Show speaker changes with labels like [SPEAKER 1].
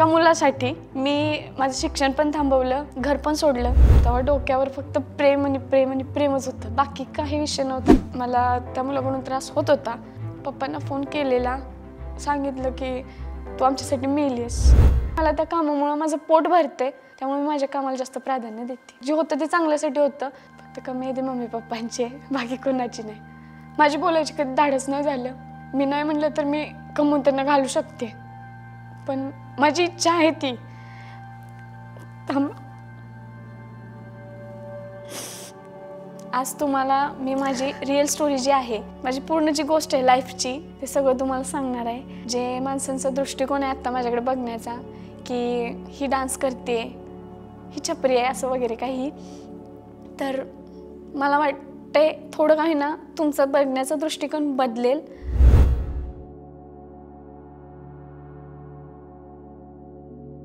[SPEAKER 1] एका मुलासाठी मी माझं शिक्षण पण थांबवलं, घर पण सोडलं। तेव्हा डोक्यावर फक्त प्रेम आणि प्रेम आणि प्रेमच होतं, बाकी काही विषय नव्हता। मला त्या मुलाकडून त्रास होत होता। पप्पांना फोन केलेला, सांगितलं की तू आमच्यासाठी मेलीस। मला त्या कामामुळे माझं पोट भरते, त्यामुळे मी माझ्या कामाला जास्त प्राधान्य देते। जे होतं ते चांगल्यासाठी होतं, फक्त कमी आहे ते मम्मी पप्पांचे, बाकी कोणाची नाही। माझी बोलायची कधी धाडस नाही झालं। मी नाही म्हणलं तर मी कमवून त्यांना घालू शकते, पण माझी इच्छा आहे ती। आज तुम्हाला मी माझी रिअल स्टोरी जी आहे, माझी पूर्ण जी गोष्ट आहे लाईफची, ते सगळं तुम्हाला सांगणार आहे। जे माणसांचा दृष्टिकोन आहे आता माझ्याकडे बघण्याचा, की ही डान्स करते, ही छपरी आहे असं वगैरे काही, तर मला वाटतंय थोडं काही ना तुमचा बघण्याचा दृष्टिकोन बदलेल।